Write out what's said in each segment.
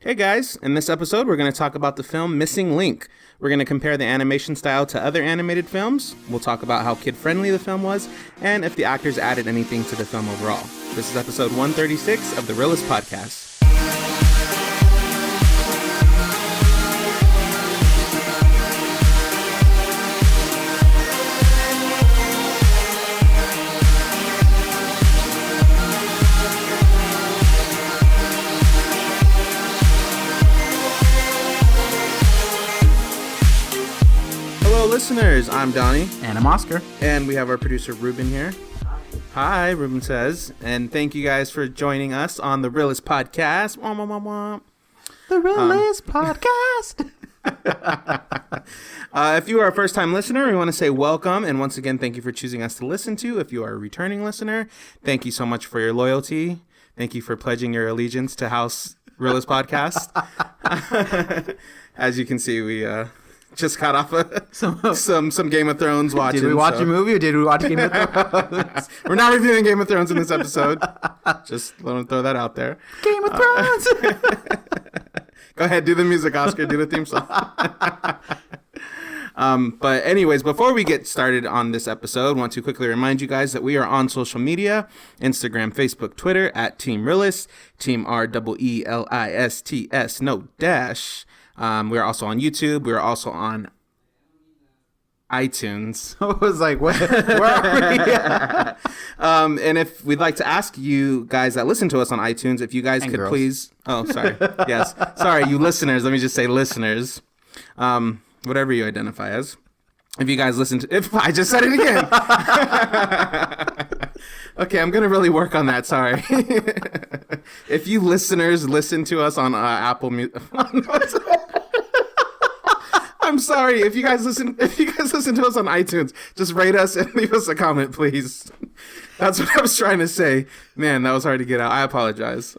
Hey guys, in this episode we're going to talk about the film Missing Link. We're going to compare the animation style to other animated films. We'll talk about how kid-friendly the film was, and if the actors added anything to the film overall. This is episode 136 of the Reel-ists podcast. Listeners, I'm Donnie. And I'm Oscar. And we have our producer Ruben here. Hi, Ruben says. And thank you guys for joining us on the Reel-ists podcast. Wah, wah, wah, wah. The Reel-ists podcast. If you are a first-time listener, we want to say welcome. And once again, thank you for choosing us to listen to. If you are a returning listener, thank you so much for your loyalty. Thank you for pledging your allegiance to House Reel-ists podcast. As you can see, we... just got off of some Game of Thrones watching. Did we watch a movie or did we watch Game of Thrones? We're not reviewing Game of Thrones in this episode. Just let me throw that out there. Game of Thrones! Go ahead, do the music, Oscar. Do the theme song. But anyways, before we get started on this episode, I want to quickly remind you guys that we are on social media, Instagram, Facebook, Twitter, at Team Reel-ists, Team Reel-ists, no dash. We are also on YouTube. We are also on iTunes. I was like, where are we? And if we'd like to ask you guys that listen to us on iTunes, if you guys could please... Oh, sorry. Yes. Sorry, you listeners. Let me just say listeners. Whatever you identify as. If you guys listen to... If I just said it again. Okay, I'm going to really work on that. Sorry. If you listeners listen to us on Apple Music... I'm sorry. If you guys listen to us on iTunes, just rate us and leave us a comment, please. That's what I was trying to say. Man, that was hard to get out. I apologize.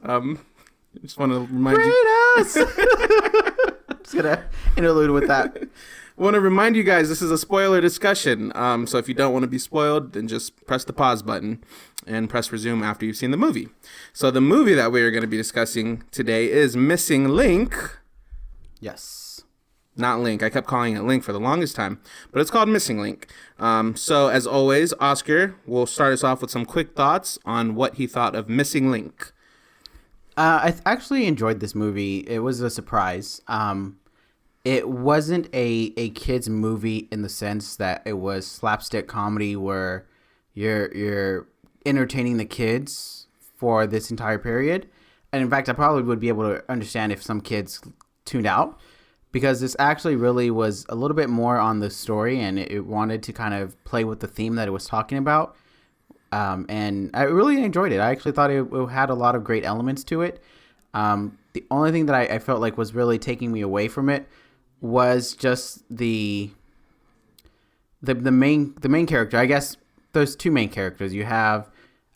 Just want to remind you. Rate us! Just going to interlude with that. Want to remind you guys, this is a spoiler discussion. So if you don't want to be spoiled, then just press the pause button and press resume after you've seen the movie. So the movie that we are going to be discussing today is Missing Link. Yes. Not Link. I kept calling it Link for the longest time, but it's called Missing Link. So as always, Oscar will start us off with some quick thoughts on what he thought of Missing Link. I actually enjoyed this movie. It was a surprise. It wasn't a kid's movie in the sense that it was slapstick comedy where you're entertaining the kids for this entire period. And in fact, I probably would be able to understand if some kids tuned out, because this actually really was a little bit more on the story, and it wanted to kind of play with the theme that it was talking about. And I really enjoyed it. I actually thought it had a lot of great elements to it. The only thing that I felt like was really taking me away from it was just the main character. I guess there's two main characters. You have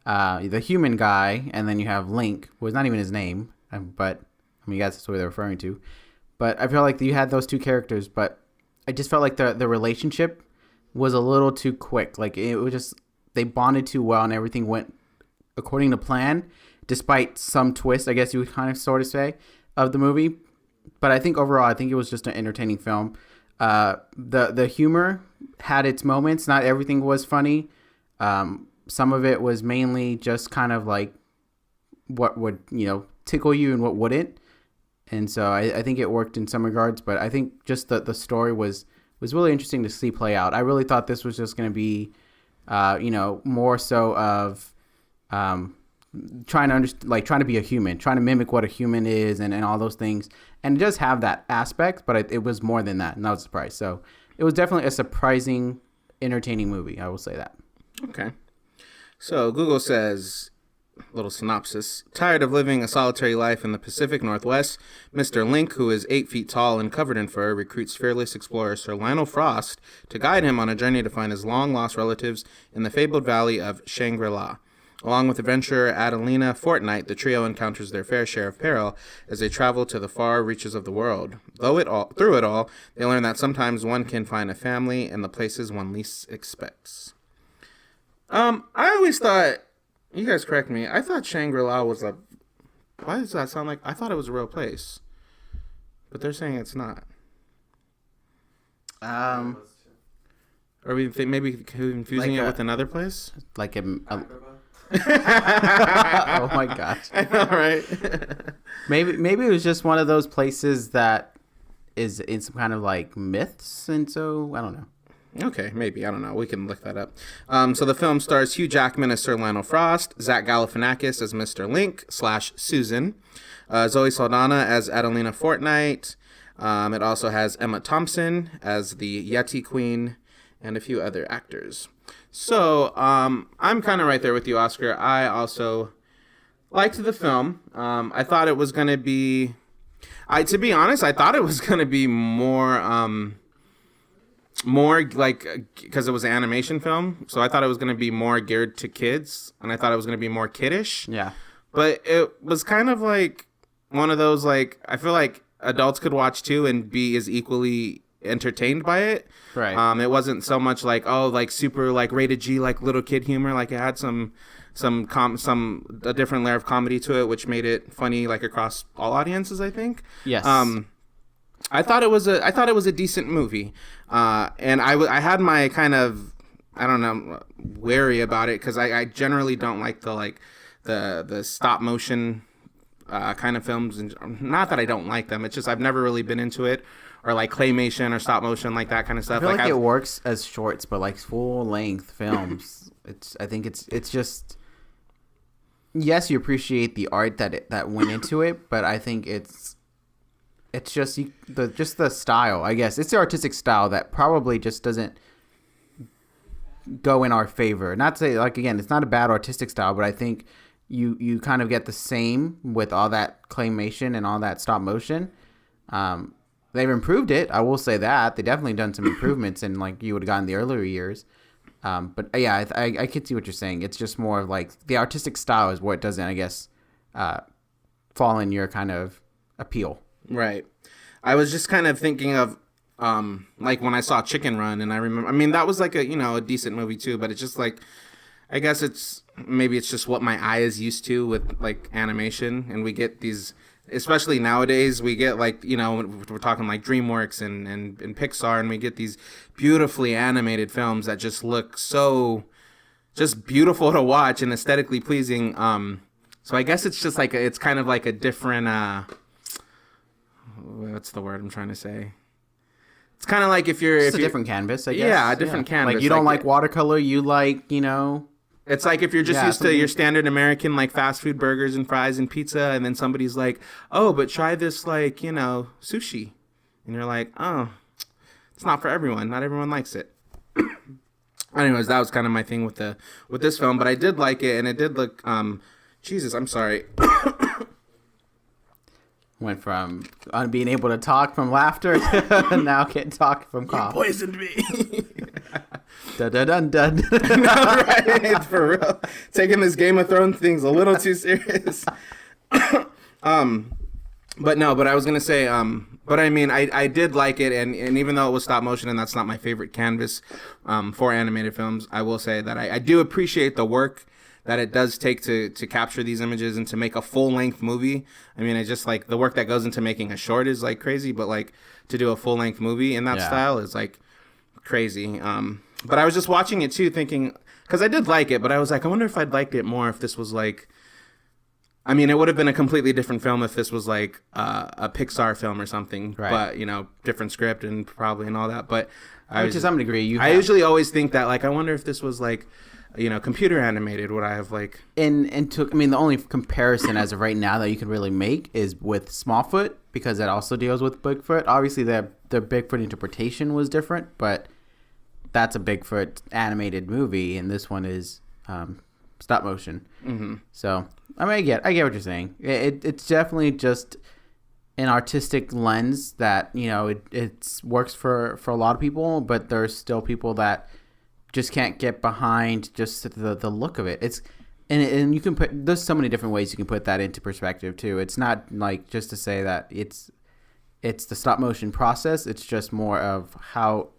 the human guy, and then you have Link, who is not even his name, but I mean, that's what they're referring to. But I feel like you had those two characters, but I just felt like the relationship was a little too quick. Like it was just, they bonded too well and everything went according to plan, despite some twist, I guess you would kind of sort of say, of the movie. But I think overall, I think it was just an entertaining film. The humor had its moments. Not everything was funny. Some of it was mainly just kind of like what would, tickle you and what wouldn't. And so I think it worked in some regards, but I think just the story was really interesting to see play out. I really thought this was just going to be, more so of trying to be a human, trying to mimic what a human is and all those things. And it does have that aspect, but it was more than that, and that was a surprise. So it was definitely a surprising, entertaining movie. I will say that. Okay. So Google says... Little synopsis. Tired of living a solitary life in the Pacific Northwest, Mr. Link, who is 8 feet tall and covered in fur, recruits fearless explorer Sir Lionel Frost to guide him on a journey to find his long-lost relatives in the fabled valley of Shangri-La. Along with adventurer Adelina Fortnight, the trio encounters their fair share of peril as they travel to the far reaches of the world. Through it all, they learn that sometimes one can find a family in the places one least expects. I always thought... You guys correct me. I thought Shangri-La was a... Why does that sound like... I thought it was a real place. but they're saying it's not. Um, Or we think maybe confusing Like it a- with another place. like a oh my gosh. I know, right? Maybe it was just one of those places that is in some kind of like myths, and so I don't know. Okay, maybe. I don't know. We can look that up. So the film stars Hugh Jackman as Sir Lionel Frost, Zach Galifianakis as Mr. Link / Susan, Zoe Saldana as Adelina Fortnite. It also has Emma Thompson as the Yeti Queen and a few other actors. So I'm kind of right there with you, Oscar. I also liked the film. I thought it was going to be... to be honest, I thought it was going to be more like, because it was an animation film, so I thought it was going to be more geared to kids, and I thought it was going to be more kiddish. Yeah. But it was kind of like one of those, like, I feel like adults could watch too and be as equally entertained by it. Right. It wasn't so much like, oh, like super like rated G, like little kid humor. Like it had a different layer of comedy to it, which made it funny like across all audiences, I think. Yes. I thought it was a decent movie, and I had my kind of, I don't know, wary about it because I generally don't like the stop motion kind of films, and not that I don't like them, it's just I've never really been into it, or like claymation or stop motion, like that kind of stuff. I feel like it works as shorts, but like full length films, I think it's just, yes, you appreciate the art that went into it, but I think it's just the style, I guess. It's the artistic style that probably just doesn't go in our favor. Not to say, like, again, it's not a bad artistic style, but I think you kind of get the same with all that claymation and all that stop motion. They've improved it, I will say that. They definitely done some improvements in like you would have gotten the earlier years. But yeah, I could see what you're saying. It's just more of like the artistic style is what doesn't, I guess, fall in your kind of appeal. Right. I was just kind of thinking of like when I saw Chicken Run, and I remember, I mean, that was like a decent movie too, but it's just like, I guess it's just what my eye is used to with like animation, and we get these, especially nowadays, we get like, we're talking like DreamWorks and Pixar, and we get these beautifully animated films that just look so just beautiful to watch and aesthetically pleasing. So I guess it's just like it's kind of like a different what's the word I'm trying to say? It's kind of like if you're It's a different canvas, I guess. Yeah, a different canvas. Like you don't like watercolor, you like, It's like if you're just used to your standard American like fast food burgers and fries and pizza, and then somebody's like, "Oh, but try this like, sushi." And you're like, "Oh, it's not for everyone. Not everyone likes it." Anyways, that was kind of my thing with this film, but I did like it, and it did look Jesus, I'm sorry. Went from being able to talk from laughter to now can't talk from cough. You poisoned me. Dun, dun, dun, dun. No, right? For real. Taking this Game of Thrones thing's a little too serious. But I was gonna say, but I mean, I did like it, and even though it was stop motion, and that's not my favorite canvas for animated films, I will say that I do appreciate the work that it does take to capture these images and to make a full-length movie. I mean, it's just like the work that goes into making a short is like crazy, but like to do a full-length movie in that style is like crazy. But I was just watching it too, thinking, because I did like it, but I was like, I wonder if I'd liked it more if this was like, I mean, it would have been a completely different film if this was like a Pixar film or something, right. But different script and probably and all that. But to some degree, I usually always think that, like, I wonder if this was like, computer animated, would I have like... the only comparison as of right now that you can really make is with Smallfoot, because it also deals with Bigfoot. Obviously, the Bigfoot interpretation was different, but that's a Bigfoot animated movie, and this one is stop motion. Mm-hmm. So, I mean, I get what you're saying. It's definitely just an artistic lens that, it works for a lot of people, but there's still people that just can't get behind just the look of it. It's and you can there's so many different ways you can put that into perspective too. It's not like just to say that it's the stop motion process. It's just more of how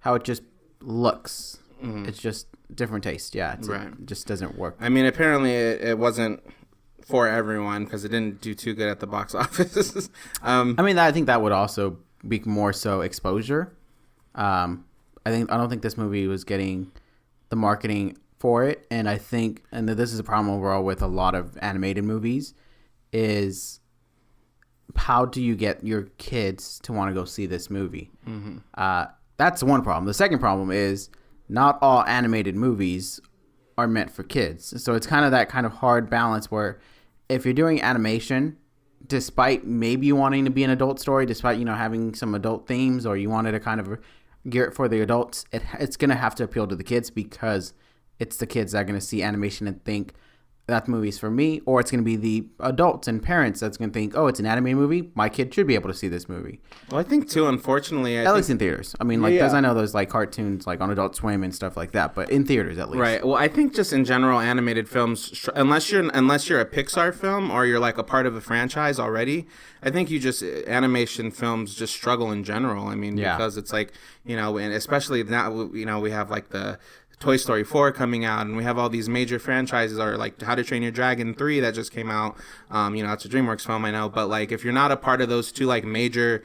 it just looks. Mm-hmm. It's just different taste. Yeah, it just doesn't work. I mean, apparently it wasn't for everyone because it didn't do too good at the box office. I mean, I think that would also be more so exposure. I don't think this movie was getting the marketing for it, and I think, and this is a problem overall with a lot of animated movies, is how do you get your kids to want to go see this movie? That's one problem. The second problem is not all animated movies are meant for kids. So it's kind of that kind of hard balance where if you're doing animation, despite maybe wanting to be an adult story, despite, having some adult themes, or you wanted to kind of gear it for the adults, it's going to have to appeal to the kids because it's the kids that are going to see animation and think that movie's for me, or it's going to be the adults and parents that's going to think, oh, it's an animated movie, my kid should be able to see this movie. Well, I think too, unfortunately, at least in theaters. I mean, because I know there's like cartoons like on Adult Swim and stuff like that, but in theaters at least. Right. Well, I think just in general, animated films, unless you're a Pixar film or you're like a part of a franchise already, I think animation films just struggle in general. I mean, because it's like, and especially now, we have like the Toy Story 4 coming out, and we have all these major franchises, or like How to Train Your Dragon 3 that just came out. It's a DreamWorks film, I know, but like if you're not a part of those two like major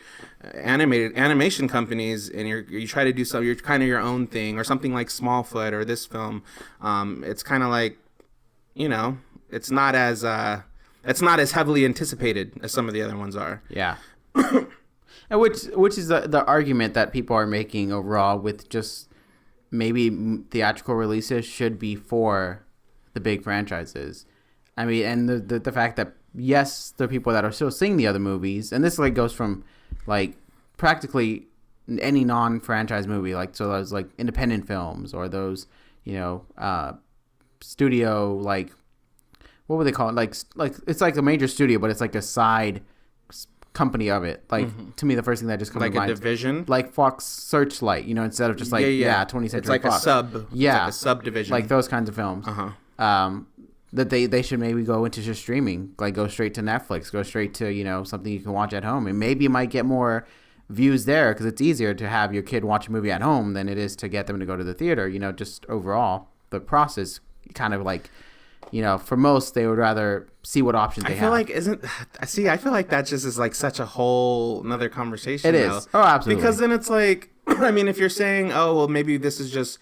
animation companies, and you try to do something, you're kind of your own thing, or something like Smallfoot or this film, it's kind of like, it's not as heavily anticipated as some of the other ones are. Yeah. And which is the argument that people are making overall with just maybe theatrical releases should be for the big franchises. I mean, and the fact that, yes, there are people that are still seeing the other movies, and this like goes from like practically any non-franchise movie, like, so those like independent films, or those, studio, like, what would they call it? Like it's like a major studio, but it's like a side company of it. Like, to me, the first thing that just comes to mind, like a division, like Fox Searchlight, instead of just like 20th Century it's like Fox. a sub, it's like a subdivision, like those kinds of films. That they should maybe go into just streaming, like go straight to Netflix, go straight to something you can watch at home, and maybe you might get more views there because it's easier to have your kid watch a movie at home than it is to get them to go to the theater. Just overall the process kind of like, for most, they would rather see what options they have. I feel like that just is like such a whole another conversation. It is. Oh, absolutely. Because then it's like, I mean, if you're saying, oh, well, maybe this is just,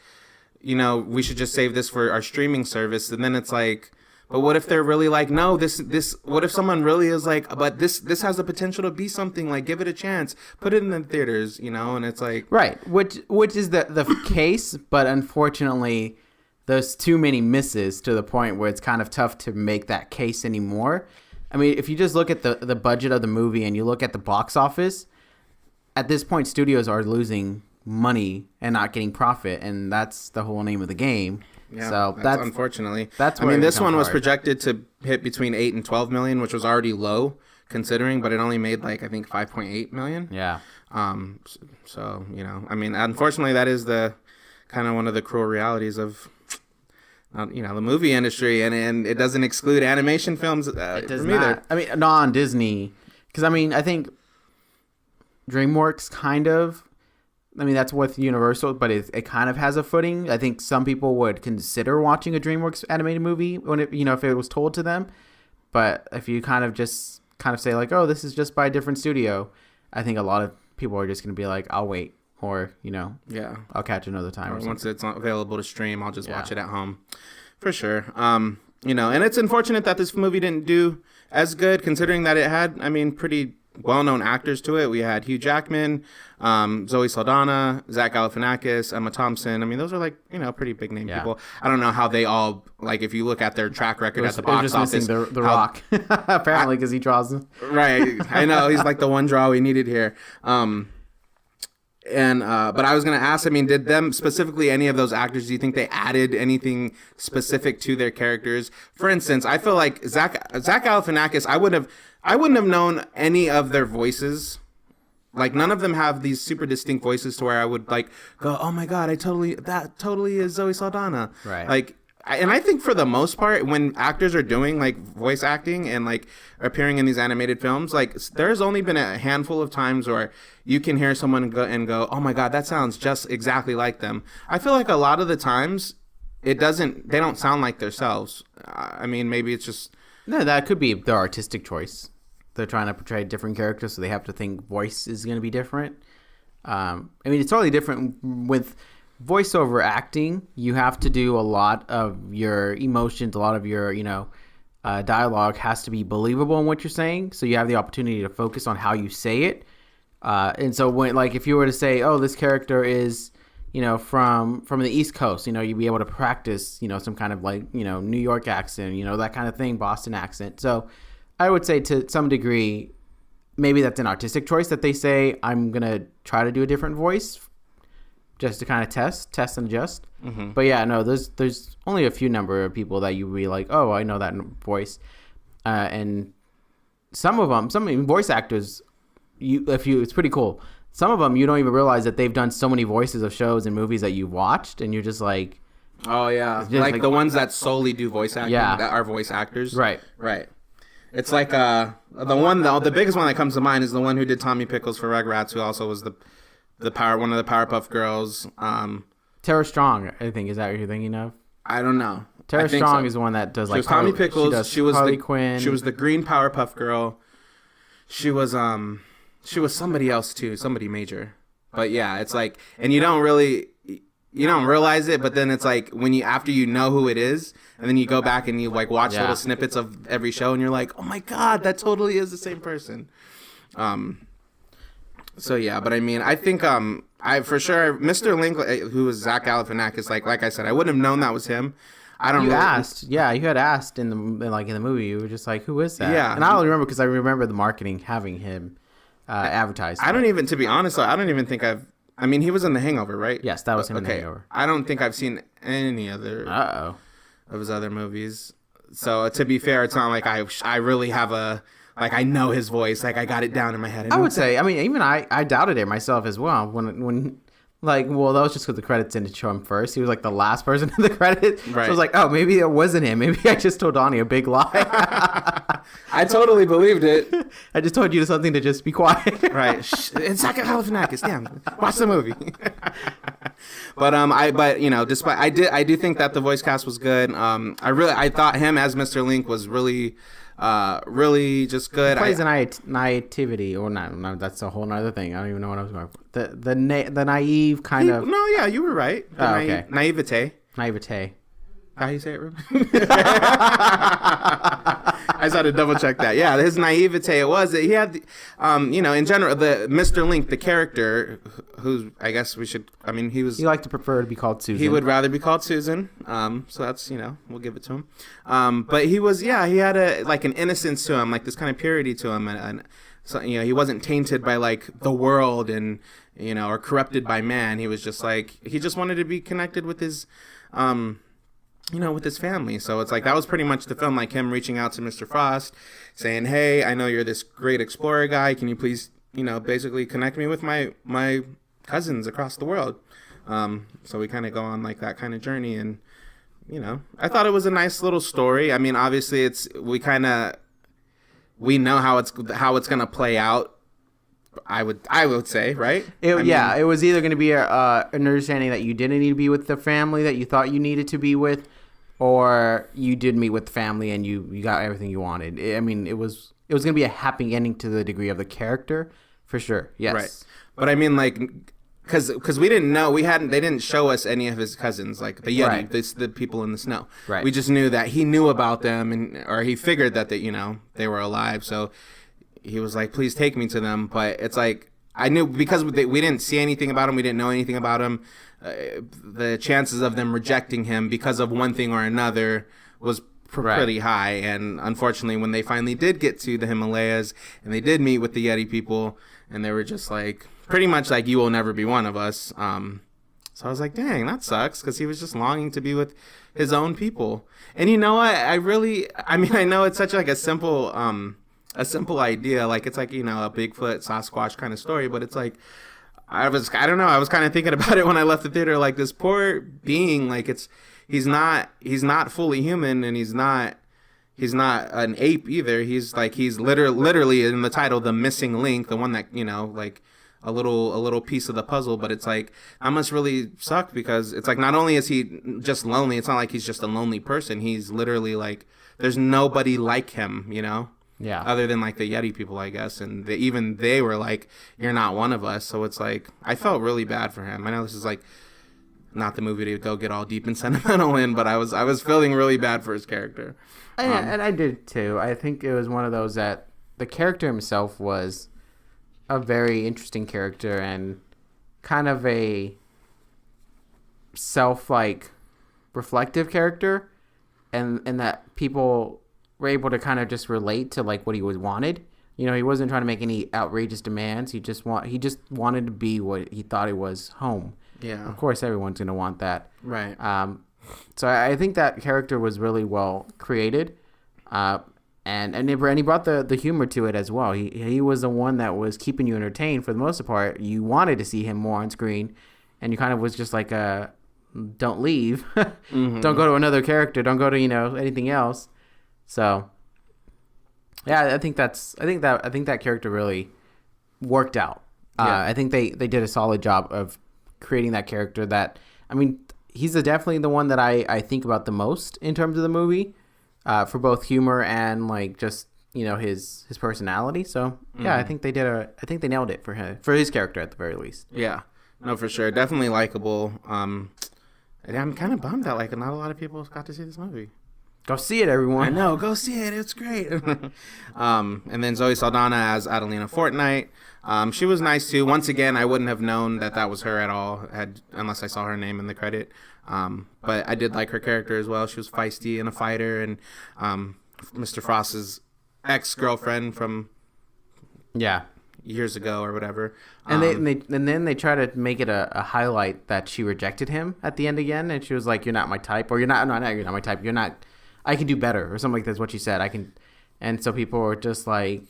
we should just save this for our streaming service. And then it's like, but what if they're really like, no, this, what if someone really is like, but this has the potential to be something, like, give it a chance, put it in the theaters, and it's like. Right. Which is the case, but unfortunately, there's too many misses to the point where it's kind of tough to make that case anymore. I mean, if you just look at the budget of the movie and you look at the box office, at this point, studios are losing money and not getting profit, and that's the whole name of the game. Yeah, so that's unfortunately. That's I mean, this one was projected to hit between 8 and 12 million, which was already low considering, but it only made like I think 5.8 million. Yeah. So I mean, unfortunately, that is the kind of one of the cruel realities of. The movie industry, and it doesn't exclude animation films. It does not. Either. I mean, non-Disney, because I mean, I think DreamWorks kind of. I mean, that's with Universal, but it kind of has a footing. I think some people would consider watching a DreamWorks animated movie when it, if it was told to them. But if you kind of say like, oh, this is just by a different studio, I think a lot of people are just going to be like, I'll wait. Or, I'll catch another time. Or once it's not available to stream, I'll just watch it at home. For sure. And it's unfortunate that this movie didn't do as good, considering that it had, I mean, pretty well-known actors to it. We had Hugh Jackman, Zoe Saldana, Zach Galifianakis, Emma Thompson. I mean, those are like, pretty big-name people. I don't know how they all, like, if you look at their track record at the box office. Missing the Rock, apparently, because he draws them. Right. I know. He's like the one draw we needed here. But I was going to ask, I mean, did them specifically, any of those actors, do you think they added anything specific to their characters? For instance, I feel like Zach Galifianakis, I wouldn't have known any of their voices. Like, none of them have these super distinct voices to where I would like go, oh my God, that totally is Zoe Saldana. Right. Like, and I think for the most part, when actors are doing like voice acting and like appearing in these animated films, like there's only been a handful of times where you can hear someone go, oh my God, that sounds just exactly like them. I feel like a lot of the times they don't sound like themselves. I mean, maybe it's just No, that could be their artistic choice. They're trying to portray different characters, so they have to think voice is going to be different. I mean, it's totally different with voiceover acting. You have to do a lot of your emotions, a lot of your, dialogue has to be believable in what you're saying. So you have the opportunity to focus on how you say it. And so when, like, if you were to say, oh, this character is, from the East Coast, you'd be able to practice, some kind of like, New York accent, that kind of thing, Boston accent. So I would say to some degree, maybe that's an artistic choice that they say, I'm going to try to do a different voice just to kind of test and adjust. Mm-hmm. But yeah, no, there's only a few number of people that you would be like, oh, I know that voice. And some voice actors, it's pretty cool. Some of them, you don't even realize that they've done so many voices of shows and movies that you've watched, and you're just like... Oh, yeah. Like the ones that solely do voice acting, that are voice actors. Right. It's like the biggest one that comes to mind is the one who did Tommy Pickles for Rugrats, who also was one of the Powerpuff Girls. Tara Strong, I think, is that what you're thinking of? I don't know. Tara Strong is the one that does she was Tommy Pickles. She was Harley Quinn. She was the green Powerpuff Girl. She was somebody else too, somebody major. But yeah, it's like, and you don't realize it, but then it's like after you know who it is, and then you go back and you like watch little snippets of every show, and you're like, oh my god, that totally is the same person. So yeah, but I mean, I think I for sure Mr. Link, who was Zach Galifianakis, like I said, I wouldn't have known that was him. You had asked in the movie. You were just like, who is that? Yeah, and I don't remember because I remember the marketing having him advertised. To be honest, I don't even think I mean, he was in The Hangover, right? Yes, that was him in The Hangover. I don't think I've seen any other of his other movies. So to be fair, it's not like I really have I know his voice. Like I got it down in my head. I would say, I mean, even I doubted it myself as well. When that was just because the credits didn't show him first. He was like the last person in the credits. Right. So I was like, oh, maybe it wasn't him. Maybe I just told Donnie a big lie. I totally believed it. I just told you something to just be quiet. Right. It's Zach Galifianakis. Damn. Watch the movie. Despite I do think that the voice cast was good. I thought him as Mr. Link was really just good. He plays naivety, or not? No, that's a whole nother thing. I don't even know what I was going for. The naive kind of. No, yeah, you were right. Okay. Naivete. How do you say it, Ruben? I just had to double check that. Yeah, his naivete. It was that he had, in general, the Mr. Link, the character, who I guess we should. I mean, he was. He liked to prefer to be called Susan. He would rather be called Susan. So that's we'll give it to him. But he was, he had an innocence to him, like this kind of purity to him, and so he wasn't tainted by like the world and or corrupted by man. He was just he just wanted to be connected with his with his family. So it's like that was pretty much the film, like him reaching out to Mr. Frost saying, hey, I know you're this great explorer guy, can you please basically connect me with my cousins across the world. So we kind of go on like that kind of journey, and I thought it was a nice little story. I mean, obviously we know how it's gonna play out. I would say, right? It was either going to be an understanding that you didn't need to be with the family that you thought you needed to be with, or you did meet with the family and you got everything you wanted. I mean, it was going to be a happy ending to the degree of the character, for sure. Yes, right. But I mean, like, because we didn't know, they didn't show us any of his cousins, like the Yeti, right. The people in the snow. Right. We just knew that he knew about them, or he figured that they were alive. So he was like, please take me to them. But it's like, I knew because we didn't see anything about him, we didn't know anything about him, the chances of them rejecting him because of one thing or another was pretty high. And unfortunately, when they finally did get to the Himalayas and they did meet with the Yeti people, and they were just like, pretty much like, you will never be one of us. So I was like, dang, that sucks, because he was just longing to be with his own people. And you know what? I know it's such like a simple idea, like it's like a Bigfoot Sasquatch kind of story, but it's like I was kind of thinking about it when I left the theater, like this poor being, like he's not fully human, and he's not an ape either. He's literally in the title, the missing link, the one that like a little piece of the puzzle. But it's like, that must really suck, because it's like, not only is he just lonely, it's not like he's just a lonely person, he's literally like there's nobody like him, you know? Yeah. Other than like the Yeti people, I guess. And even they were like, you're not one of us. So it's like, I felt really bad for him. I know this is like not the movie to go get all deep and sentimental in, but I was feeling really bad for his character. And I did too. I think it was one of those that the character himself was a very interesting character and kind of a reflective character, and that people were able to kind of just relate to like what he was wanted. You know, he wasn't trying to make any outrageous demands. He just wanted to be what he thought it was, home. Yeah. Of course, everyone's gonna want that. Right. So I think that character was really well created, and he brought the humor to it as well. He was the one that was keeping you entertained for the most part. You wanted to see him more on screen, and you kind of was just like, don't leave, don't go to another character, don't go to anything else. So yeah, I think that character really worked out. Yeah. I think they did a solid job of creating that character. That, I mean, he's definitely the one that I think about the most in terms of the movie, for both humor and like just his personality. So yeah, I think they nailed it for his character at the very least. Yeah, no, for sure, definitely likable. And I'm kind of bummed that like not a lot of people got to see this movie. Go see it, everyone. I know, go see it. It's great. And then Zoe Saldana as Adelina Fortnite. She was nice too. Once again, I wouldn't have known that was her at all unless I saw her name in the credit. But I did like her character as well. She was feisty and a fighter, and Mr. Frost's ex-girlfriend from years ago or whatever. And then they try to make it a highlight that she rejected him at the end again, and she was like, "You're not my type," or "You're not my type. You're not. I can do better," or something like that's what she said. I can. And so people were just like,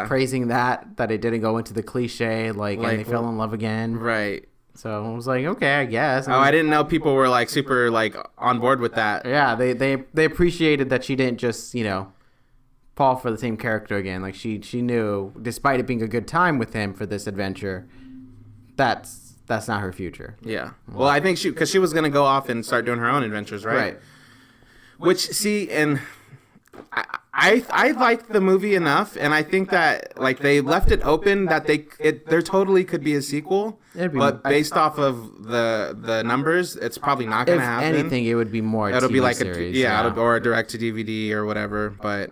praising that it didn't go into the cliche, and they fell in love again. Right. So I was like, okay, I guess. I didn't know people were like super like on board with that. Yeah, they appreciated that she didn't just fall for the same character again. Like she knew, despite it being a good time with him for this adventure, that's not her future. Yeah. Well, I think because she was gonna go off and start doing her own adventures, right? Right. Which and I liked the movie enough, and I think that like they left it open that there totally could be a sequel, but based off of the numbers, it's probably not going to happen. If anything, it would be more. It'll be like series, or a direct to DVD or whatever. But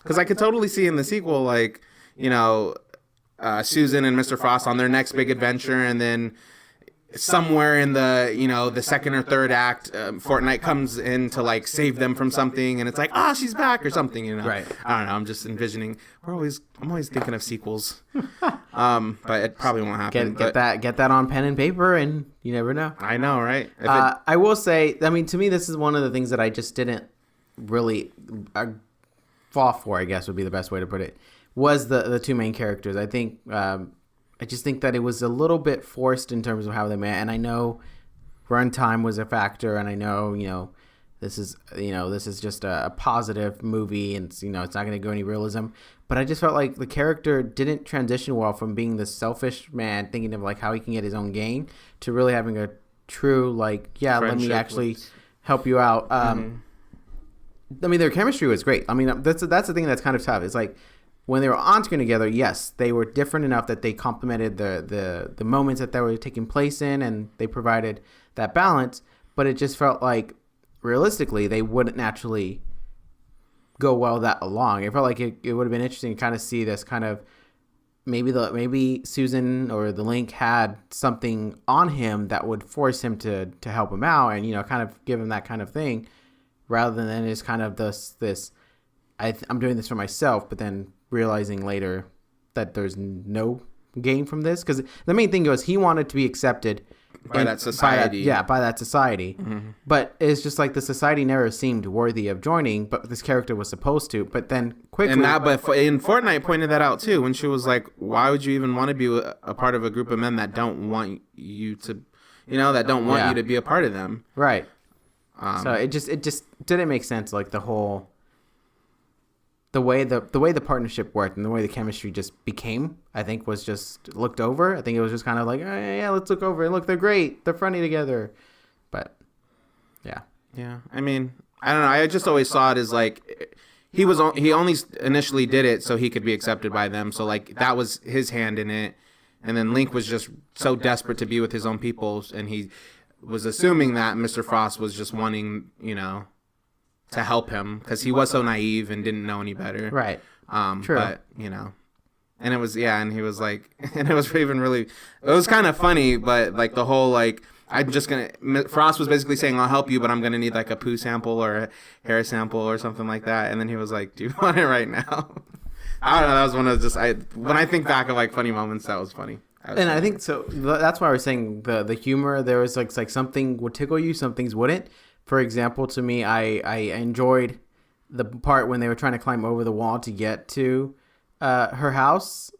because I could totally see in the sequel, like Susan and Mr. Frost on their next big adventure, and then somewhere in the second or third act, Fortnite comes in to like save them from something, and it's like, she's back or something, Right. I don't know. I'm just envisioning. I'm always thinking of sequels, but it probably won't happen. Get that on pen and paper, and you never know. I know, right? I will say, I mean, to me, this is one of the things that I just didn't really fall for, I guess would be the best way to put it, was the two main characters. I think. I just think that it was a little bit forced in terms of how they met, and I know runtime was a factor, and I know this is just a positive movie, and it's not going to go any realism, but I just felt like the character didn't transition well from being this selfish man thinking of like how he can get his own gain to really having a true like let me actually help you out. I mean, their chemistry was great. I mean, that's the thing that's kind of tough. It's like, when they were on screen together, yes, they were different enough that they complemented the moments that they were taking place in, and they provided that balance. But it just felt like, realistically, they wouldn't naturally go well that along. It felt like it would have been interesting to kind of see this kind of maybe Susan or the Link had something on him that would force him to help him out, and kind of give him that kind of thing, rather than just kind of this I'm doing this for myself, but then realizing later that there's no gain from this, because the main thing was he wanted to be accepted by that society. By that society. Mm-hmm. But it's just like the society never seemed worthy of joining, but this character was supposed to. But then quickly, and Fortnite pointed that out too when she was like, "Why would you even want to be a part of a group of men that don't want you to, that don't want you to be a part of them?" Right. So it just didn't make sense. Like the way the partnership worked and the way the chemistry just became, I think, was just looked over. I think it was just kind of like, let's look over and look, they're great, they're funny together. But yeah. I mean, I don't know. I just always saw it as like he only initially did it so he could be accepted by them. So like that was his hand in it, and then Link was just so desperate to be with his own people, and he was assuming that Mr. Frost was just wanting, to help him because he was so naive and didn't know any better. Right. True. But and it was and he was like, and it was even really, it was kind of funny, but like the whole like. Frost was basically saying, I'll help you, but I'm going to need like a poo sample or a hair sample or something like that. And then he was like, do you want it right now? I don't know. That was one of when I think back of like funny moments, that was funny. I think so. That's why I was saying the humor, there was like something would tickle you, some things wouldn't. For example, to me, I enjoyed the part when they were trying to climb over the wall to get to her house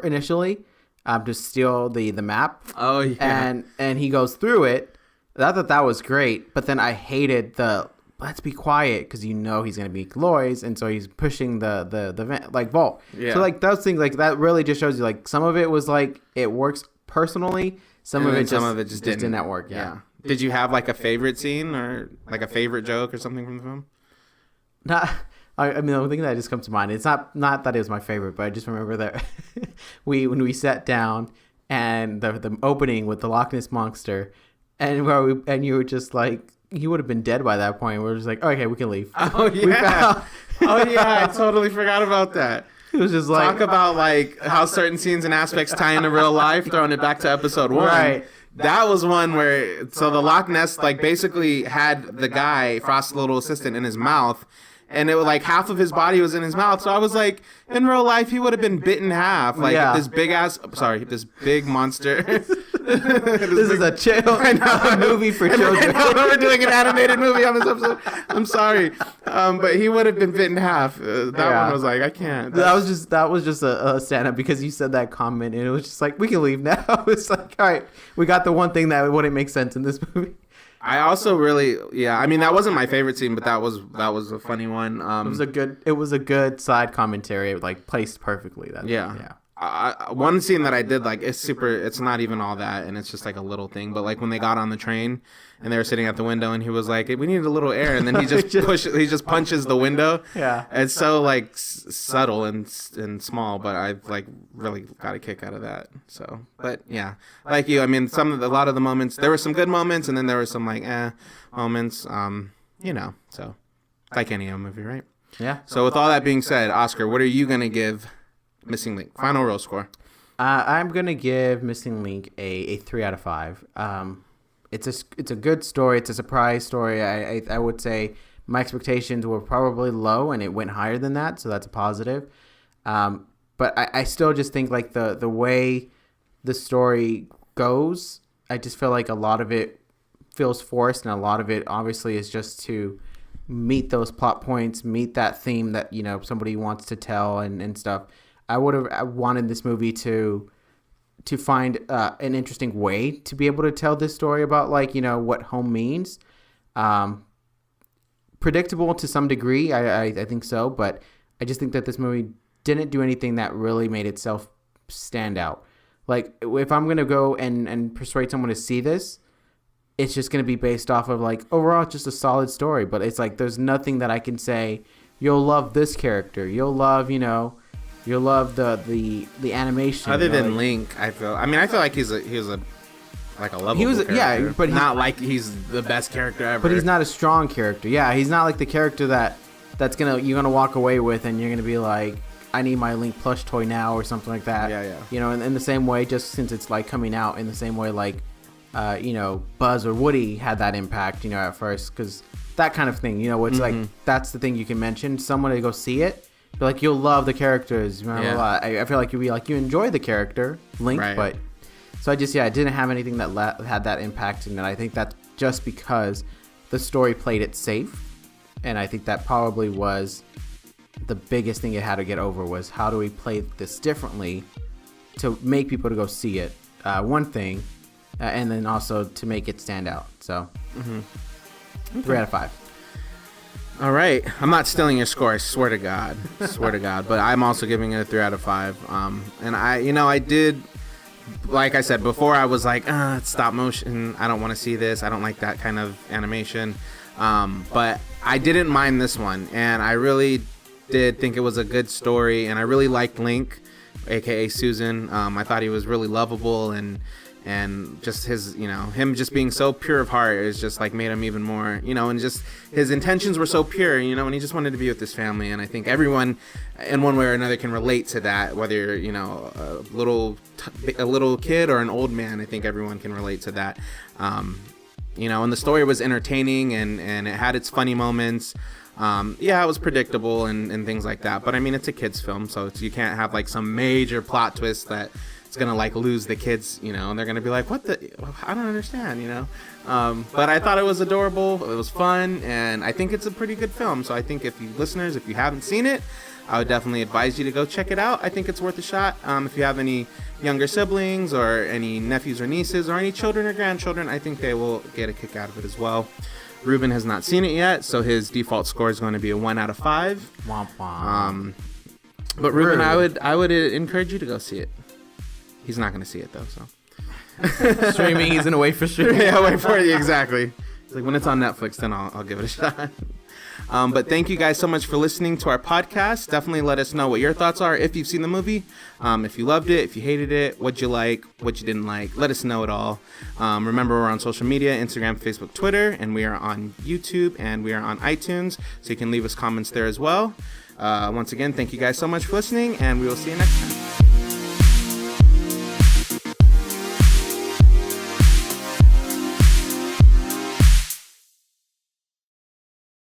initially. To steal the map. Oh yeah. And he goes through it. I thought that was great, but then I hated the let's be quiet because he's gonna be Lois, and so he's pushing the vent, like vault. Yeah. So like those things like that really just shows you like some of it was like it works personally, some of it just didn't work. Yeah. Did you have like a favorite scene or like a favorite joke or something from the film? Not. I mean, the only thing that just comes to mind, it's not that it was my favorite, but I just remember that when we sat down and the opening with the Loch Ness Monster, and you were just like, he would have been dead by that point. We're just like, okay, we can leave. Oh yeah, I totally forgot about that. It was just like talk about like how certain scenes and aspects tie into real life, throwing it back to episode 1. Right. That was one where the Loch Ness like basically had the guy Frost's little assistant in his mouth. And it was like half of his body was in his mouth. So I was like, in real life, he would have been bit in half. Like this big monster. this is a movie for children. We're doing an animated movie on this episode. I'm sorry. But he would have been bit in half. One was like, I can't. That was just a stand-up because you said that comment. And it was just like, we can leave now. It's like, all right, we got the one thing that wouldn't make sense in this movie. I also really, I mean, that wasn't my favorite scene, but that was a funny one. It was a good side commentary, like placed perfectly. One scene that I did like, it's not even all that, and it's just like a little thing. But like when they got on the train and they were sitting at the window, and he was like, "We need a little air," and then he just punches the window. Yeah, it's so like subtle and small, but I've like really got a kick out of that. So, but yeah, like you, I mean, a lot of the moments, there were some good moments, and then there were some like moments. So like any movie, right? Yeah. So with all that being said, Oscar, what are you gonna give Missing Link? Final roll score. I'm gonna give Missing Link a 3 out of 5. It's a good story. It's a surprise story. I would say my expectations were probably low, and it went higher than that, so that's a positive. But I still just think like the way the story goes, I just feel like a lot of it feels forced, and a lot of it obviously is just to meet those plot points, meet that theme that somebody wants to tell and stuff. I wanted this movie to find an interesting way to be able to tell this story about what home means. Predictable to some degree, I think so, but I just think that this movie didn't do anything that really made itself stand out. Like if I'm gonna go and persuade someone to see this, it's just gonna be based off of like overall just a solid story. But it's like there's nothing that I can say. You'll love this character. You'll love You'll love the animation. Other than Link, I feel like he was a lovable character. Yeah, but not like he's the best character ever. But he's not a strong character. Yeah, he's not like the character that's you're gonna walk away with and you're gonna be like, I need my Link plush toy now or something like that. Yeah. In the same way, just since it's like coming out in the same way like, Buzz or Woody had that impact. At first, because that kind of thing. It's like that's the thing you can mention. Someone to go see it. Like you'll love the characters. I feel like you'll be like you enjoy the character Link, right. But so I didn't have anything that had that impact, and I think that's just because the story played it safe, and I think that probably was the biggest thing it had to get over was how do we play this differently to make people to go see it. One thing, and then also to make it stand out. So 3 out of 5. All right, I'm not stealing your score. I swear to God, But I'm also giving it a 3 out of 5. And I did, like I said before, I was like, it's stop motion. I don't want to see this. I don't like that kind of animation. But I didn't mind this one, and I really did think it was a good story, and I really liked Link, aka Susan. I thought he was really lovable, and just his, him just being so pure of heart is just like made him even more, and just his intentions were so pure, and he just wanted to be with his family. And I think everyone in one way or another can relate to that, whether you're, a little kid or an old man. I think everyone can relate to that. And the story was entertaining, and it had its funny moments. It was predictable and things like that, but I mean, it's a kid's film, so you can't have like some major plot twist that it's gonna like lose the kids, and they're gonna be like, what the, I don't understand, but I thought it was adorable, it was fun, and I think it's a pretty good film. So I think if you listeners, if you haven't seen it, I would definitely advise you to go check it out. I think it's worth a shot. If you have any younger siblings or any nephews or nieces or any children or grandchildren, I think they will get a kick out of it as well. Ruben has not seen it yet, so his default score is going to be a 1 out of 5. Womp womp. But Ruben, I would encourage you to go see it. He's not going to see it though, so. Streaming, he's gonna wait for streaming. Yeah, wait for it, exactly. It's like when it's on Netflix, then I'll give it a shot. But thank you guys so much for listening to our podcast. Definitely let us know what your thoughts are if you've seen the movie. If you loved it, if you hated it, what you like, what you didn't like. Let us know it all. Remember, we're on social media, Instagram, Facebook, Twitter, and we are on YouTube, and we are on iTunes, so you can leave us comments there as well. Once again, thank you guys so much for listening, and we will see you next time.